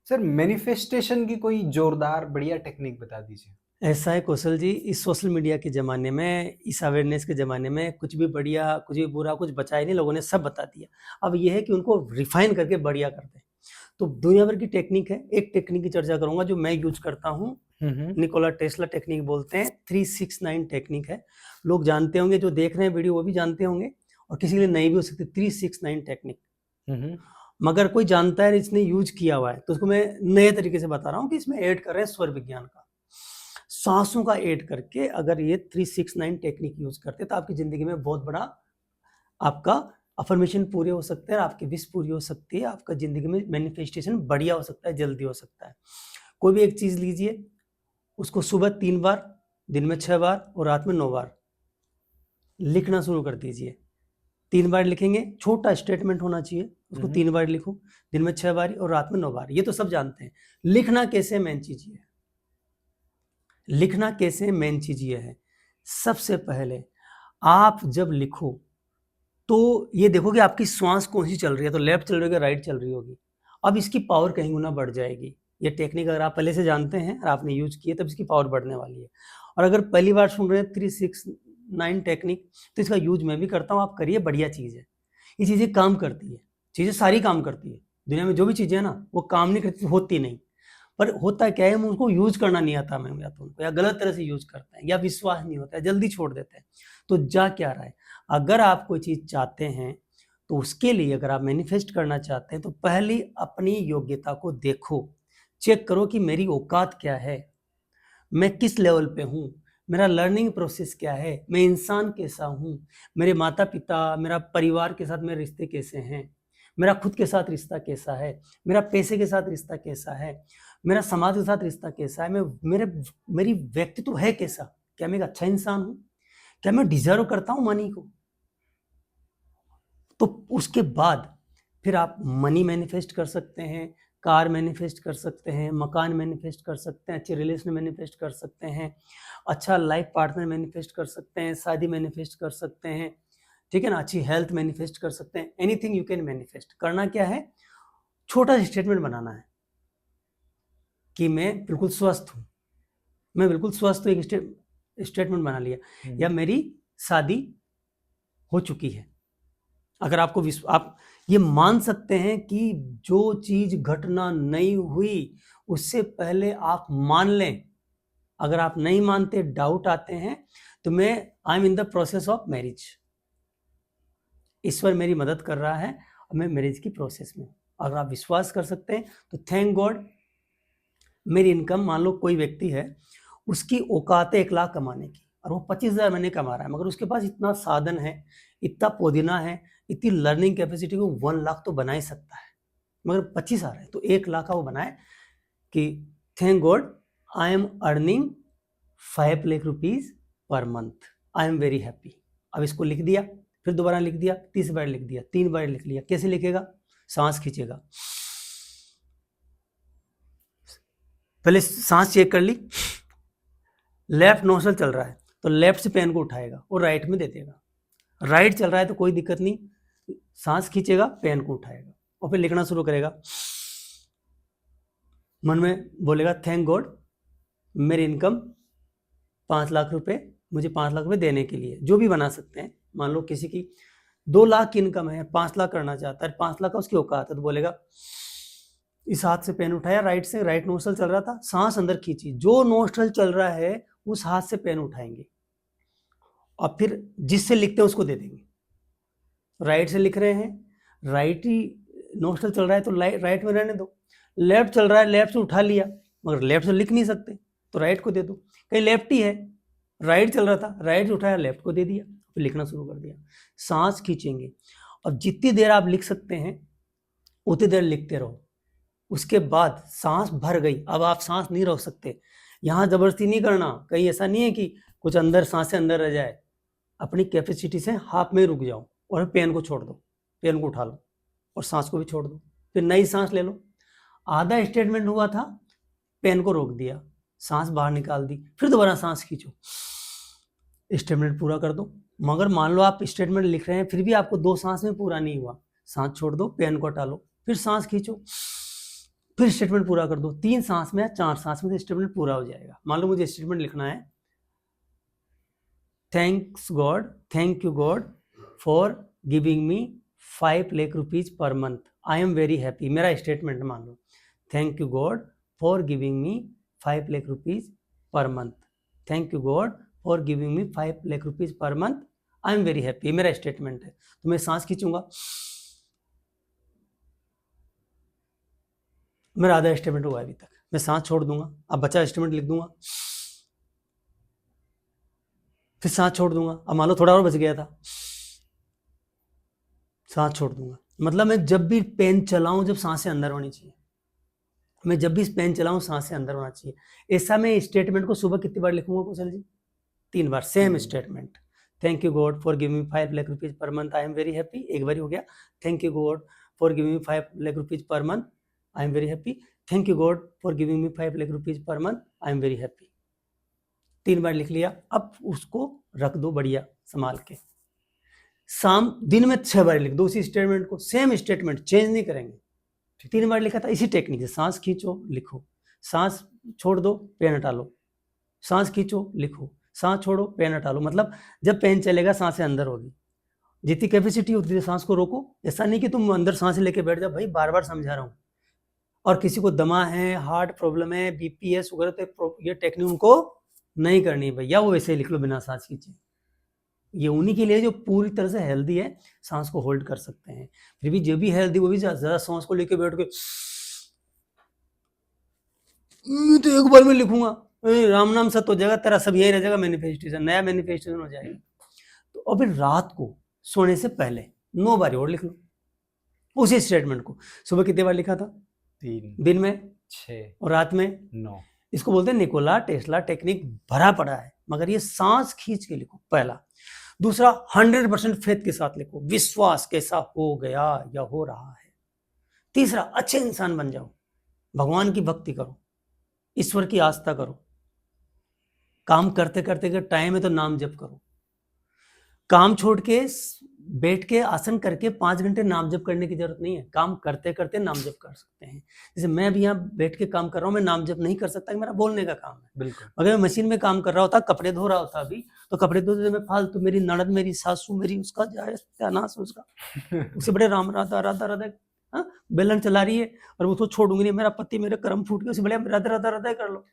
Sir manifestation की कोई जोरदार बढ़िया टेक्निक बता दीजिए। ऐसा है कौशल जी, इस सोशल मीडिया के ज़माने में, इस अवेयरनेस के ज़माने में कुछ भी बढ़िया, कुछ भी बुरा, कुछ बचा ही नहीं, लोगों ने सब बता दिया। अब ये है कि उनको रिफाइन करके बढ़िया कर दें। तो दुनिया भर की टेक्निक है, एक टेक्निक की चर्चा करूँगा जो मैं यूज़ करता हूँ, निकोला टेस्ला टेक्निक बोलते हैं, 369 टेक्निक है। लोग जानते होंगे, जो देख रहे हैं वीडियो वो भी जानते होंगे, और किसी के लिए नई भी हो सकती है 369 टेक्निक। मगर कोई जानता है, इसने यूज किया हुआ है, तो उसको मैं नए तरीके से बता रहा हूँ कि इसमें ऐड कर रहे हैं स्वर विज्ञान का, सांसों का ऐड करके। अगर ये 369 टेक्निक यूज करते तो आपकी जिंदगी में बहुत बड़ा आपका अफर्मेशन पूरे हो सकते हैं, आपकी विश पूरी हो सकती है, आपका जिंदगी में मैनिफेस्टेशन बढ़िया हो सकता है, जल्दी हो सकता है। कोई भी एक चीज लीजिए, उसको सुबह 3 बार, दिन में 6 बार और रात में 9 बार लिखना शुरू कर दीजिए। 3 बार लिखेंगे, छोटा स्टेटमेंट होना चाहिए, उसको 3 बार लिखो, दिन में 6 बार और रात में 9 बार। ये तो सब जानते हैं। लिखना कैसे, मेन चीज ये है। लिखना कैसे, मेन चीज ये है। सबसे पहले आप जब लिखो तो ये देखो कि आपकी श्वास कौन सी चल रही है, तो लेफ्ट चल रही होगी, राइट चल रही होगी। अब इसकी पावर कहीं गुना बढ़ जाएगी। ये टेक्निक अगर आप पहले से जानते हैं और आपने यूज किए, तब इसकी पावर बढ़ने वाली है। और अगर पहली बार सुन रहे हैं 369 टेक्निक, तो इसका यूज मैं भी करता हूँ, आप करिए, बढ़िया चीज है। ये चीजें काम करती है, चीजें सारी काम करती है। दुनिया में जो भी चीजें है ना, वो काम नहीं करती, होती नहीं। पर होता क्या है, हम उनको यूज करना नहीं आता हमें, या तो उनको या गलत तरह से यूज करते हैं, या विश्वास नहीं होता है, जल्दी छोड़ देते हैं। तो जा क्या रहा है, अगर आप कोई चीज चाहते हैं तो उसके लिए, अगर आप मैनिफेस्ट करना चाहते हैं, तो पहले अपनी योग्यता को देखो, चेक करो कि मेरी औकात क्या है, मैं किस लेवल पे हूँ, मेरा लर्निंग प्रोसेस क्या है, मैं इंसान कैसा हूँ, मेरे माता पिता, मेरा परिवार के साथ मेरे रिश्ते कैसे हैं, मेरा खुद के साथ रिश्ता कैसा है, मेरा पैसे के साथ रिश्ता कैसा है, मेरा समाज के साथ रिश्ता कैसा है, मेरी व्यक्तित्व है कैसा, क्या मैं एक अच्छा इंसान हूँ, क्या मैं डिजर्व करता हूँ मनी को। तो उसके बाद फिर आप मनी मैनिफेस्ट कर सकते हैं, कार मैनिफेस्ट कर सकते हैं, मकान मैनिफेस्ट कर सकते हैं, अच्छे रिलेशन मैनिफेस्ट कर सकते हैं, अच्छा लाइफ पार्टनर मैनिफेस्ट कर सकते हैं, शादी मैनिफेस्ट कर सकते हैं, ठीक है ना, अच्छी हेल्थ मैनिफेस्ट कर सकते हैं। Anything you can manifest. करना क्या है, छोटा सा स्टेटमेंट बनाना है कि मैं बिल्कुल स्वस्थ हूँ, मैं बिल्कुल स्वस्थ हूँ, एक स्टेटमेंट बना लिया। या मेरी शादी हो चुकी है। अगर आपको आप ये मान सकते हैं कि जो चीज घटना नहीं हुई, उससे पहले आप मान लें। अगर आप नहीं मानते, डाउट आते हैं, तो मैं I am in the process of marriage, ईश्वर मेरी मदद कर रहा है और मैं मैरिज की प्रोसेस में। अगर आप विश्वास कर सकते हैं तो थैंक गॉड, मेरी इनकम, मान लो कोई व्यक्ति है, उसकी औकात है 1 लाख कमाने की, और वो 25,000 महीने कमा रहा है, मगर उसके पास इतना साधन है, इतना पुदीना है, इतनी लर्निंग कैपेसिटी को 1 लाख तो बना ही सकता है, मगर 25 आ रहे हैं, तो 1 लाख का वो बनाए कि thank God I am earning 5 lakh rupees per month, I am very happy. अब इसको लिख दिया, फिर दोबारा लिख दिया, 30 बार लिख दिया, 3 बार लिख लिया। कैसे लिखेगा, सांस खींचेगा, पहले सांस चेक कर ली, लेफ्ट नोस्ट्रल चल रहा है तो लेफ्ट से पेन को उठाएगा और राइट में दे देगा। राइट चल रहा है तो कोई दिक्कत नहीं, सांस खींचेगा, पेन को उठाएगा और फिर लिखना शुरू करेगा। मन में बोलेगा थैंक गॉड मेरी इनकम 5 लाख रुपए, मुझे 5 लाख रुपए देने के लिए, जो भी बना सकते हैं। मान लो किसी की 2 लाख की इनकम है, 5 लाख करना चाहता है, 5 लाख का उसकी औकात है, तो बोलेगा, इस हाथ से पेन उठाया, राइट से, राइट नोस्ट्रल चल रहा था, सांस अंदर खींची, जो नोस्ट्रल चल रहा है उस हाथ से पेन उठाएंगे और फिर जिससे लिखते हैं उसको दे देंगे। राइट से लिख रहे हैं, राइट ही नोस्ट्रल चल रहा है तो राइट में रहने दो। लेफ्ट चल रहा है, लेफ्ट से उठा लिया, मगर लेफ्ट से लिख नहीं सकते तो राइट को दे दो। कहीं लेफ्ट ही है, राइट चल रहा था, राइट से उठाया, लेफ्ट को दे दिया, फिर लिखना शुरू कर दिया। सांस खींचेंगे, अब जितनी देर आप लिख सकते हैं उतनी देर लिखते रहो। उसके बाद सांस भर गई, अब आप सांस नहीं रोक सकते, यहाँ जबरदस्ती नहीं करना, कहीं ऐसा नहीं है कि कुछ अंदर सांसें अंदर रह जाए, अपनी कैपेसिटी से हाफ में रुक जाओ और पेन को छोड़ दो, पेन को उठा लो और सांस को भी छोड़ दो, फिर नई सांस ले लो। आधा स्टेटमेंट हुआ था, पेन को रोक दिया, सांस बाहर निकाल दी, फिर दोबारा सांस खींचो, स्टेटमेंट पूरा कर दो। मगर मान लो आप स्टेटमेंट लिख रहे हैं, फिर भी आपको 2 सांस में पूरा नहीं हुआ, सांस छोड़ दो, पेन को हटा लो, फिर सांस खींचो, फिर स्टेटमेंट पूरा कर दो, 3 सांस में या 4 सांस में स्टेटमेंट पूरा हो जाएगा। मान लो मुझे स्टेटमेंट लिखना है, thanks God, thank you God for giving me 5 lakh rupees per month, I am very happy. मेरा स्टेटमेंट मान लो, thank you God for giving me 5 lakh rupees per month, thank you God for giving me 5 lakh rupees per month, I am very happy. मेरा statement है। तो मैं सांस खींचूंगा, मेरा आधा स्टेटमेंट हुआ अभी तक। मैं सांस छोड़ दूंगा, अब बचा स्टेटमेंट लिख दूंगा, फिर सांस छोड़ दूंगा। अब मान लो थोड़ा और बच गया था, सांस छोड़ दूंगा। मतलब मैं जब भी पेन चलाऊं, जब सांसें अंदर होनी चाहिए, मैं जब भी पेन चलाऊं सांसें अंदर होना चाहिए। ऐसा मैं स्टेटमेंट को सुबह कितनी बार लिखूंगा कौशल जी? 3 बार, same statement. Thank you God for giving me 5 lakh rupees per month, I am very happy, एक बार हो गया। Thank you God for giving me 5 lakh rupees per month, I am very happy, thank you God for giving me 5 lakh rupees per month, I am very happy. 3 बार लिख लिया। अब उसको रख दो बढ़िया संभाल के। शाम दिन में 6 बार लिख दो उसी स्टेटमेंट को, सेम स्टेटमेंट, चेंज नहीं करेंगे। 3 बार लिखा था इसी टेक्निक से, सांस खींचो लिखो, सांस छोड़ दो पेन हटा लो, सांस खींचो लिखो, सांस छोड़ो पेन हटा लो। मतलब जब पेन चलेगा सांसें अंदर होगी, जितनी कैपेसिटी होती है सांस को रोको। ऐसा नहीं कि तुम अंदर सांस लेके बैठ जाओ, भाई बार बार समझा रहा हूँ। और किसी को दमा है, हार्ट प्रॉब्लम है, बीपी है, शुगर है, तो ये टेक्निक उनको नहीं करनी भैया, वो वैसे ही लिख लो बिना सांस खींचे। ये उन्हीं के लिए जो पूरी तरह से हेल्दी है, सांस को होल्ड कर सकते हैं। फिर भी जो भी हेल्दी, वो भी ज्यादा सांस को लेके बैठ के मैं तो एक बार में लिखूंगा, राम नाम सत्य हो जाएगा तेरा, सब यही रह जाएगा, मैनिफेस्टेशन, नया मैनिफेस्टेशन हो जाएगा। तो अभी रात को सोने से पहले 9 बार और लिख लो उसी स्टेटमेंट को। सुबह कितने बार लिखा था? 3, दिन में 6 और रात में 9। इसको बोलते हैं निकोला टेस्ला टेक्निक, भरा पड़ा है, मगर ये सांस खींच के लिखो पहला। दूसरा, 100% फेथ के साथ लिखो, विश्वास कैसा हो गया या हो रहा है। तीसरा, अच्छे इंसान बन जाओ, भगवान की भक्ति करो, ईश्वर की आस्था करो, काम करते करते अगर टाइम है तो नाम जप करो, काम छोड़ के बैठ के आसन करके 5 घंटे नाम जप करने की जरूरत नहीं है, काम करते करते नाम जप कर सकते हैं। जैसे मैं भी यहाँ बैठ के काम कर रहा हूँ, मैं नाम जप नहीं कर सकता, मेरा बोलने का काम है। बिल्कुल। अगर मैं मशीन में काम कर रहा होता, कपड़े धो रहा होता अभी, तो कपड़े धोते में फालतू मेरी ननद, मेरी सासू, मेरी उसका जाए सत्यानाश उसका, उससे बड़े राम राधा राधा राधा, हाँ बेलन चला रही है और वो तो छोड़ूंगी नहीं, मेरा पति मेरे कर्म फूट गए, उससे बड़े राधा राधा राधा कर लो।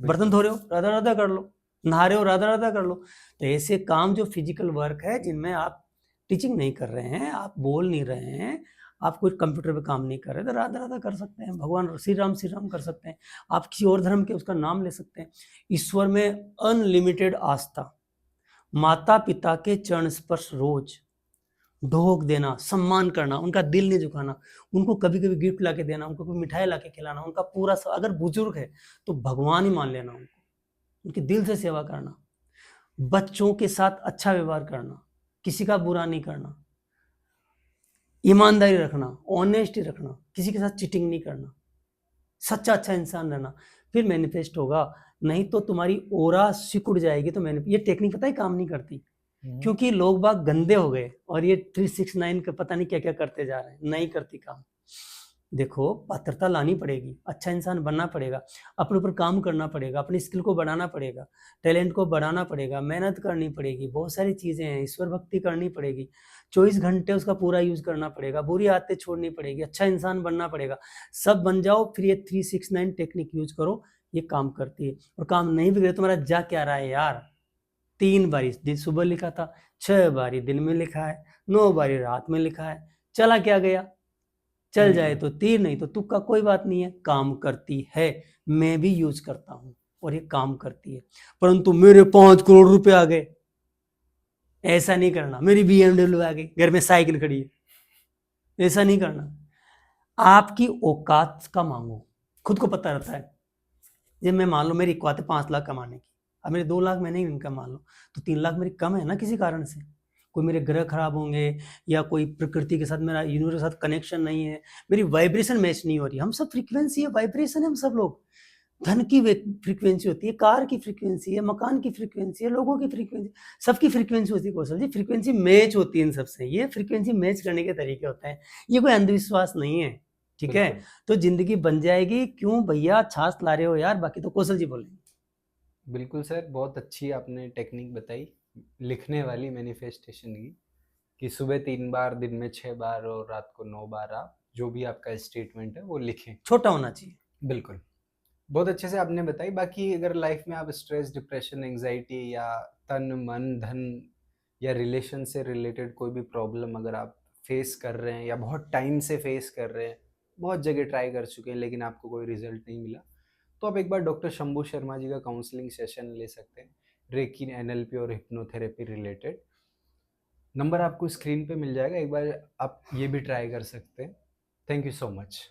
बर्तन धो रहे हो राधा राधा कर लो, नहा रहे हो राधा राधा कर लो। तो ऐसे काम जो फिजिकल वर्क है, जिनमें आप टीचिंग नहीं कर रहे हैं, आप बोल नहीं रहे हैं, आप कोई कंप्यूटर पे काम नहीं कर रहे, तो राधा राधा कर सकते हैं, भगवान श्री राम कर सकते हैं। आप किसी और धर्म के उसका नाम ले सकते हैं। ईश्वर में अनलिमिटेड आस्था, माता पिता के चरण स्पर्श रोज, ढोक देना, सम्मान करना, उनका दिल नहीं झुकाना, उनको कभी कभी गिफ्ट ला के देना, उनको कोई मिठाई ला के खिलाना, उनका पूरा अगर बुजुर्ग है तो भगवान ही मान लेना उनको, उनके दिल से सेवा करना, बच्चों के साथ अच्छा व्यवहार करना, किसी का बुरा नहीं करना, ईमानदारी रखना, ऑनेस्टी रखना, किसी के साथ चीटिंग नहीं करना, सच्चा अच्छा इंसान रहना, फिर मैनिफेस्ट होगा। नहीं तो तुम्हारी ओरा सिकुड़ जाएगी। तो मैंने ये टेक्निक पता है काम नहीं करती, क्योंकि लोग बाग गंदे हो गए और ये 369 का पता नहीं क्या क्या करते जा रहे हैं, नहीं करती काम। देखो, पात्रता लानी पड़ेगी, अच्छा इंसान बनना पड़ेगा, अपने ऊपर काम करना पड़ेगा, अपनी स्किल को बढ़ाना पड़ेगा, टैलेंट को बढ़ाना पड़ेगा, मेहनत करनी पड़ेगी, बहुत सारी चीजें हैं, ईश्वर भक्ति करनी पड़ेगी, 24 घंटे उसका पूरा यूज करना पड़ेगा, बुरी आदतें छोड़नी पड़ेगी, अच्छा इंसान बनना पड़ेगा। सब बन जाओ, फिर ये 369 टेक्निक यूज करो, ये काम करती है। और काम नहीं बिगड़े, तुम्हारा जा क्या रहा है यार? 3 बारी दिन सुबह लिखा था, 6 बारी दिन में लिखा है, 9 बारी रात में लिखा है, चला क्या गया? चल जाए तो तीर, नहीं तो तुक्का, कोई बात नहीं है, काम करती है। मैं भी यूज करता हूं और ये काम करती है। परंतु मेरे 5 करोड़ रुपए आ गए, ऐसा नहीं करना। मेरी BMW आ गई, घर में साइकिल खड़ी है, ऐसा नहीं करना। आपकी औकात का मांगो, खुद को पता रहता है। जब मैं मान लो मेरी औकात है 5 लाख कमाने की, अब मेरे 2 लाख मैंने इनकम मान लो, तो 3 लाख मेरी कम है ना किसी कारण से। कोई मेरे ग्रह खराब होंगे, या कोई प्रकृति के साथ मेरा यूनिवर्स के साथ कनेक्शन नहीं है, मेरी वाइब्रेशन मैच नहीं हो रही। हम सब फ्रीक्वेंसी है, वाइब्रेशन है, हम सब लोग। धन की फ्रीक्वेंसी होती है, कार की फ्रीक्वेंसी है, मकान की फ्रीक्वेंसी है, लोगों की फ्रीक्वेंसी, सबकी फ्रीक्वेंसी होती है कौशल जी। फ्रीक्वेंसी मैच होती है इन सबसे, ये फ्रीक्वेंसी मैच करने के तरीके होते हैं, ये कोई अंधविश्वास नहीं है। ठीक है, बिल्कुल। तो जिंदगी बन जाएगी। क्यों भैया छाछ ला रहे हो यार, बाकी तो कौशल जी बोलेंगे। बिल्कुल सर, बहुत अच्छी आपने टेक्निक बताई लिखने वाली मैनिफेस्टेशन की, कि सुबह 3 बार, दिन में 6 बार और रात को 9 बार आप जो भी आपका स्टेटमेंट है वो लिखें। छोटा होना चाहिए। बिल्कुल। बहुत अच्छे से आपने बताई। बाकी अगर लाइफ में आप स्ट्रेस, डिप्रेशन, एंग्जाइटी या तन, मन, धन या रिलेशन से रिलेटेड कोई भी प्रॉब्लम अगर आप फेस कर रहे हैं या बहुत टाइम से फेस कर रहे हैं, बहुत जगह ट्राई कर चुके हैं लेकिन आपको कोई रिजल्ट नहीं मिला, तो आप एक बार डॉक्टर शंभू शर्मा जी का काउंसलिंग सेशन ले सकते हैं, रेकी, एनएलपी और हिप्नोथेरेपी रिलेटेड। नंबर आपको स्क्रीन पे मिल जाएगा, एक बार आप ये भी ट्राई कर सकते हैं। Thank you so much.